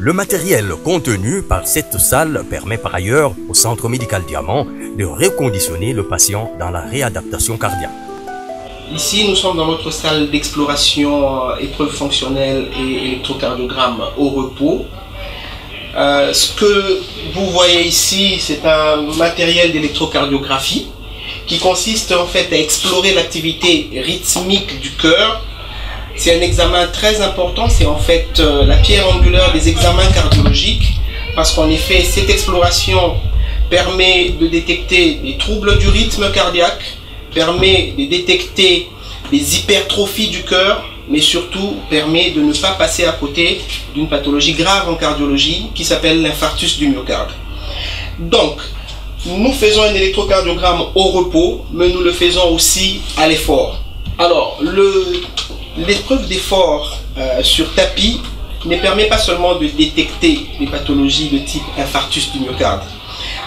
Le matériel contenu par cette salle permet par ailleurs au Centre Médical Diamant de reconditionner le patient dans la réadaptation cardiaque. Ici, nous sommes dans notre salle d'exploration, épreuves fonctionnelles et électrocardiogramme au repos. Ce que vous voyez ici, c'est un matériel d'électrocardiographie qui consiste en fait à explorer l'activité rythmique du cœur. C'est un examen très important, c'est en fait la pierre angulaire des examens cardiologiques, parce qu'en effet, cette exploration permet de détecter des troubles du rythme cardiaque, permet de détecter les hypertrophies du cœur, mais surtout permet de ne pas passer à côté d'une pathologie grave en cardiologie qui s'appelle l'infarctus du myocarde. Donc, nous faisons un électrocardiogramme au repos, mais nous le faisons aussi à l'effort. Alors, l'épreuve d'effort sur tapis ne permet pas seulement de détecter les pathologies de type infarctus du myocarde.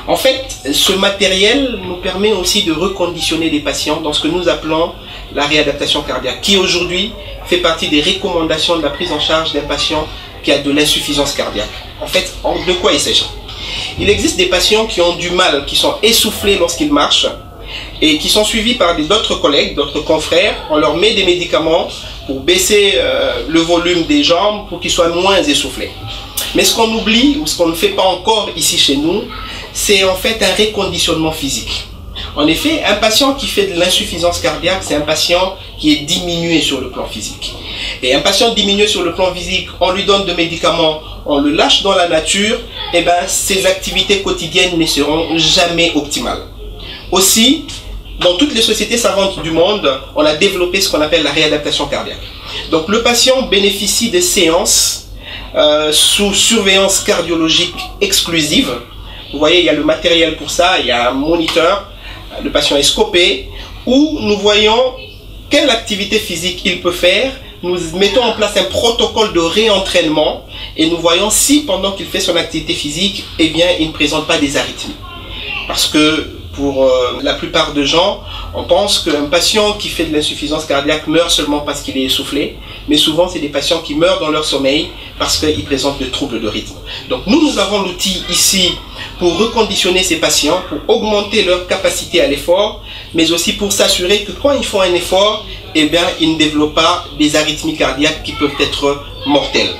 En fait, ce matériel nous permet aussi de reconditionner les patients dans ce que nous appelons la réadaptation cardiaque, qui aujourd'hui fait partie des recommandations de la prise en charge d'un patient qui a de l'insuffisance cardiaque. En fait, de quoi il s'agit? Il existe des patients qui ont du mal, qui sont essoufflés lorsqu'ils marchent et qui sont suivis par d'autres collègues, d'autres confrères. On leur met des médicaments pour baisser le volume des jambes pour qu'ils soient moins essoufflés. Mais ce qu'on oublie, ou ce qu'on ne fait pas encore ici chez nous, c'est en fait un reconditionnement physique. En effet, un patient qui fait de l'insuffisance cardiaque, c'est un patient qui est diminué sur le plan physique. Et un patient diminué sur le plan physique, on lui donne des médicaments, on le lâche dans la nature, et ben ses activités quotidiennes ne seront jamais optimales. Aussi, dans toutes les sociétés savantes du monde, on a développé ce qu'on appelle la réadaptation cardiaque. Donc le patient bénéficie des séances sous surveillance cardiologique exclusive. Vous voyez, il y a le matériel pour ça, il y a un moniteur, le patient est scopé, où nous voyons quelle activité physique il peut faire. Nous mettons en place un protocole de réentraînement et nous voyons si pendant qu'il fait son activité physique, eh bien, il ne présente pas des arythmies. Parce que pour la plupart des gens, on pense qu'un patient qui fait de l'insuffisance cardiaque meurt seulement parce qu'il est essoufflé, mais souvent c'est des patients qui meurent dans leur sommeil parce qu'ils présentent des troubles de rythme. Donc nous avons l'outil ici pour reconditionner ces patients, pour augmenter leur capacité à l'effort, mais aussi pour s'assurer que quand ils font un effort, eh bien, ils ne développent pas des arythmies cardiaques qui peuvent être mortelles.